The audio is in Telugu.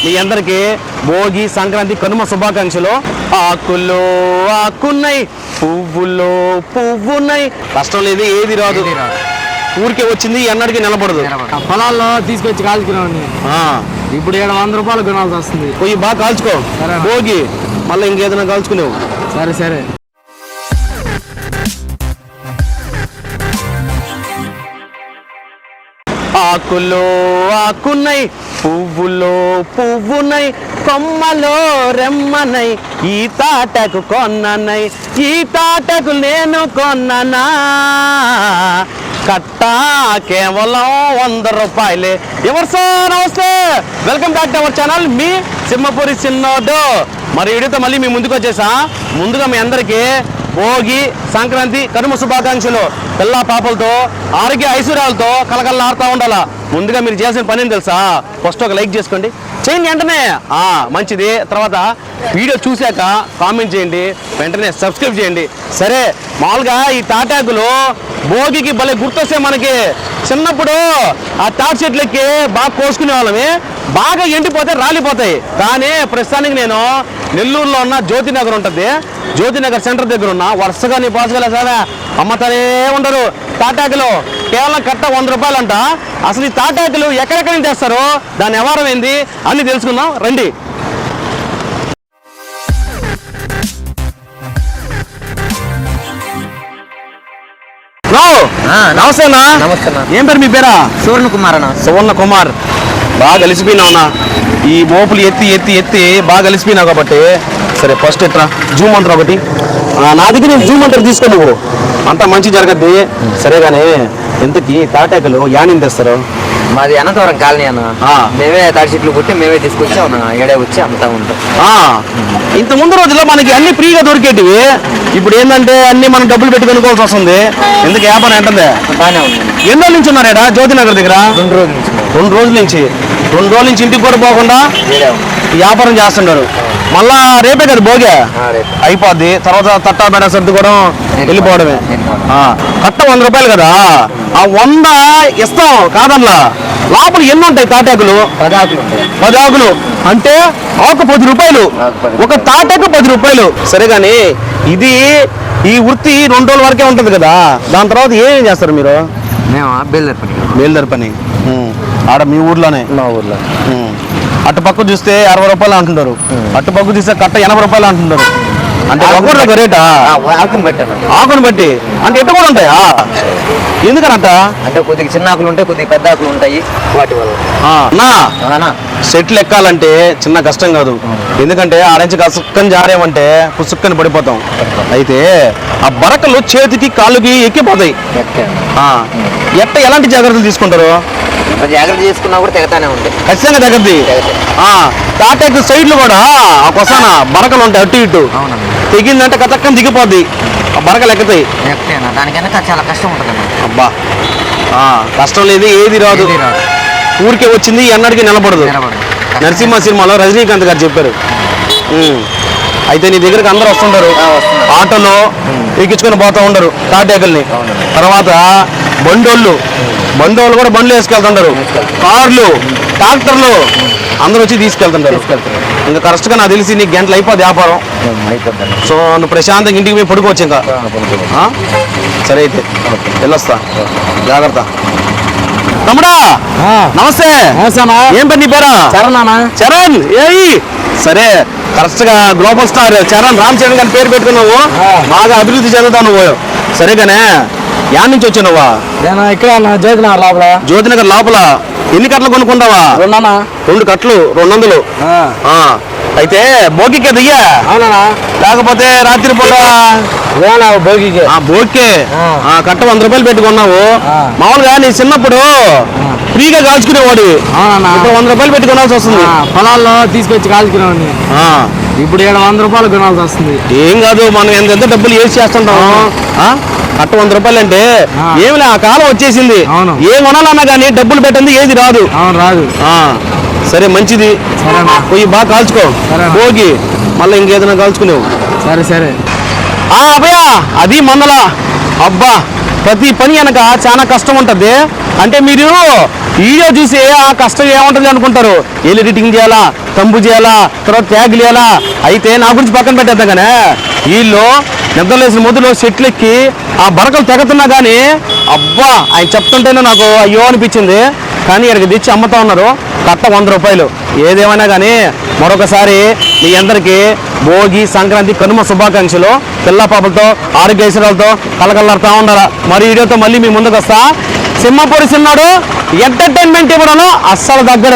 మీ అందరికీ భోగి సంక్రాంతి కనుమ శుభాకాంక్షలు. ఆకుల్లో ఆకున్నై పువ్వుల్లో పువ్వున్నై. కష్టం లేదు, ఏది రాదు, ఊరికే వచ్చింది ఎన్నడికి నిలబడదు. పొలాల్లో తీసుకొచ్చి కాల్చుకున్నామండి. ఇప్పుడు 700 రూపాయలు కొనాల్సి వస్తుంది. పోయి బాగా కాల్చుకో భోగి, మళ్ళీ ఇంకేదైనా కాల్చుకునేవు. సరే సరే. ఆకుల్లో ఆకున్నై పువ్వులో పువ్వునై కొమ్మలో రెమ్మనై ఈ తాటకు కొన్ననై ఈ తాటకు నేను కొన్ననా. కట్టా కేవలం 100 రూపాయలే. ఎవరు సార్? నమస్తే, welcome back to our channel. మీ సింహపురి చిన్నోడు. మరి వీడియోతో మళ్ళీ మీ ముందుకు వచ్చేసా. ముందుగా మీ అందరికీ భోగి సంక్రాంతి కనుమ శుభాకాంక్షలు. పిల్ల పాపలతో ఆరోగ్య ఐశ్వర్యాలతో కలకల్లాడుతూ ఉండాలా. ముందుగా మీరు చేయాల్సిన పని ఏం తెలుసా? ఫస్ట్ ఒక లైక్ చేసుకోండి, చేయండి వెంటనే, మంచిది. తర్వాత వీడియో చూశాక కామెంట్ చేయండి, వెంటనే సబ్స్క్రైబ్ చేయండి. సరే, మామూలుగా ఈ తాటాకులు భోగికి భలే గుర్తొస్తే మనకి. చిన్నప్పుడు ఆ తాటి చెట్లకి బాగా కోసుకునే వాళ్ళమే, బాగా ఎండిపోతే రాలిపోతాయి. కానీ ప్రస్తుతానికి నేను నెల్లూరులో ఉన్న జ్యోతినగర్ ఉంటుంది, జ్యోతినగర్ సెంటర్ దగ్గర ఉన్న వరుసగా నీ పోసగల సారా అమ్మతానే ఉండరు తాటాకులు. కేవలం కట్ట 100 రూపాయలు అంట. అసలు ఈ తాటాకులు ఎక్కడెక్కడి నుంచి తెస్తారో, దాని వ్యవహారం ఏంది అన్ని తెలుసుకుందాం రండి. నమస్తే అన్న. నమస్తే. ఏం పేరు మీ పేరా? సువర్ణ కుమార్ అన్న. సువర్ణ కుమార్. బాగా కలిసిపోయినావునా, ఈ మోపులు ఎత్తి ఎత్తి ఎత్తి బాగా కలిసిపోయినావు కాబట్టి. సరే, ఫస్ట్ ఎట్రా జూమ్ అంటారు ఒకటి నా దగ్గర, నేను జూమ్ అంటారు తీసుకో, నువ్వు అంతా మంచి జరగద్ది. సరే కానీ ఇంతకీ తాటాకులు యానింగ్ తెస్తారు? మాది అనంతవరం కాలనీ అన్న. మేమే తాడి చెట్లు పుట్టి మేమే తీసుకొచ్చి ఏడే వచ్చి అమ్ముతా ఉంటాం. ఇంత ముందు రోజుల్లో మనకి అన్ని ఫ్రీగా దొరికేటివి. ఇప్పుడు ఏంటంటే అన్ని మనం డబ్బులు పెట్టి కొనుక్కోవాల్సి వస్తుంది. ఎందుకు వ్యాపారం ఏంటంటే బాగానే ఉంది. ఎన్ని రోజుల నుంచి ఉన్నారేడా జ్యోతినగర్ దగ్గర? 2 రోజుల నుంచి. 2 రోజుల నుంచి. 2 రోజుల నుంచి ఇంటికి కూడా పోకుండా వ్యాపారం చేస్తున్నారు. మళ్ళా రేపే కదా భోగే అయిపోద్ది. తర్వాత తట్టా బెడ సర్దు కూడా వెళ్ళిపోవడమే. కట్ట 100 రూపాయలు కదా, ఆ 100 ఇస్తాం కాదల్లా. లోపల ఎన్ని ఉంటాయి తాటాకులు? 10 ఆకులు అంటే ఆకు 10 రూపాయలు. ఒక తాటాకు 10 రూపాయలు. సరే కానీ ఇది ఈ వృత్తి 2 రోజుల వరకే ఉంటుంది కదా, దాని తర్వాత ఏం చేస్తారు మీరు? మేము బేల్దారి పని. ఆడ మీ ఊర్లోనే? మా ఊర్లో. అటు పక్క చూస్తే 60 రూపాయలు అంటున్నారు, అటు పక్క చూస్తే కట్ట 80 రూపాయలు అంటున్నారు. అంటే ఒక్కొక్క రేటా? ఆకును బట్టి. అంటే ఎట్టు కూడా ఉంటాయా? ఎందుకనట? అంటే కొద్దిగా చిన్న ఆకులు ఉంటాయి, కొద్దిగా పెద్ద ఆకులు ఉంటాయి, వాటి వల్ల. సెట్లు ఎక్కాలంటే చిన్న కష్టం కాదు. ఎందుకంటే ఆడించి కసుక్కని జారేమంటే పుసుక్కని పడిపోతాం. అయితే ఆ బరకలు చేతికి కాళ్ళకి ఎక్కిపోతాయి. ఎలాంటి జాగ్రత్తలు తీసుకుంటారు? జాగ్రత్త చేసుకున్నా కూడా తెగతానే ఉంటాయి. ఖచ్చితంగా తగ్గద్ది. తాటాకు సైడ్లు కూడా ఒకసారి బరకలు ఉంటాయి, అటు ఇటు తెగిందంటే కచక్కని దిగిపోద్ది, ఆ బరకలు ఎక్కుతాయి. దానికైనా చాలా కష్టం ఉంటుంది. అబ్బా, కష్టం లేదు, ఏది రాదు, ఊరికే వచ్చింది ఎన్నడికి నిలబడదు. నరసింహ సినిమాలో రజనీకాంత్ గారు చెప్పారు. అయితే నీ దగ్గరికి అందరూ వస్తుంటారు, ఆటోలో ఎక్కించుకొని పోతూ ఉండరు తాటాకుల్ని. తర్వాత బండోళ్ళు కూడా బండ్లు వేసుకెళ్తుంటారు, కార్లు, ట్రాక్టర్లు అందరూ వచ్చి తీసుకెళ్తుంటారు. ఇంకా కరెక్ట్గా నాకు తెలిసి నీకు గంటలు అయిపోద్ది వ్యాపారం. సో నువ్వు ప్రశాంతంగా ఇంటికి మేము పడుకోవచ్చు ఇంకా. సరే అయితే వెళ్ళొస్తా, జాగ్రత్త. తమ్ముడా నమస్తే. ఏం పేరు నీ పేరా? చరణ్. సరే, కరెక్ట్ గా గ్లోబల్ స్టార్ చరణ్ రామ్ చరణ్ గారి పేరు పెట్టుకున్నావు, బాగా అభివృద్ధి చెందుతావు నువ్వు. సరేగానే యాడ్ నుంచి వచ్చావు నువ్వా? ఇక్కడ జ్యోతినగర్ లోపల. జ్యోతినగర్ లోపల ఎన్ని కట్టలు కొనుక్కుంటావా? 2 కట్టలు 200. అయితే భోగికే దియ్యా? లేకపోతే రాత్రి పూట భోగికే? భోగికే కట్ట 100 రూపాయలు పెట్టుకున్నావు. మామూలుగా నీ చిన్నప్పుడు ఫ్రీగా కాల్చుకునేవాడు, ఇప్పుడు 100 రూపాయలు పెట్టి కొనాల్సి వస్తుంది. పొలాల్లో తీసుకొచ్చి కాల్చుకునేవాడిని, ఇప్పుడు 700 రూపాయలు కొనాల్సి వస్తుంది. ఏం కాదు, మనం ఎంత డబ్బులు వేస్ట్ చేస్తుంటాం. కట్ట 100 రూపాయలు అంటే ఏమిలే, ఆ కాలం వచ్చేసింది. ఏం కొనాలన్నా కానీ డబ్బులు పెట్టండి ఏది రాదు. సరే మంచిది, పోయి బాగా కాల్చుకో భోగి, మళ్ళీ ఇంకేదైనా కాల్చుకునేవు. సరే సరే. అభయ అది మందల. అబ్బా, ప్రతి పని అనక చాలా కష్టం ఉంటుంది. అంటే మీరు వీడియో చూసి ఆ కష్టం ఏముంటుంది అనుకుంటారు. ఎడిటింగ్ చేయాలా, తంబు చేయాలా, తర్వాత ట్యాగ్ చేయాలా. అయితే నా గురించి పక్కన పెట్టేద్దాం కానీ వీళ్ళు నిద్రలేసిన మొదలు సెట్లు ఎక్కి ఆ బరకలు తెగతున్నా కానీ అబ్బా ఆయన చెప్తుంటేనే నాకు అయ్యో అనిపించింది. కానీ ఇక్కడికి తెచ్చి అమ్ముతా ఉన్నారు. కట్ట 100 రూపాయలు. ఏదేమైనా కానీ మరొకసారి మీ అందరికీ భోగి, సంక్రాంతి, కనుమ శుభాకాంక్షలు. పిల్ల పాపలతో ఆరోగ్యశ్వరాలతో కలకల్లాడుతూ ఉండాలి. మరి వీడియోతో మళ్ళీ మీ ముందుకు వస్తా. సింహపూరి చిన్నాడు ఎంటర్టైన్మెంట్ ఇవ్వడంలో అస్సలు దగ్గర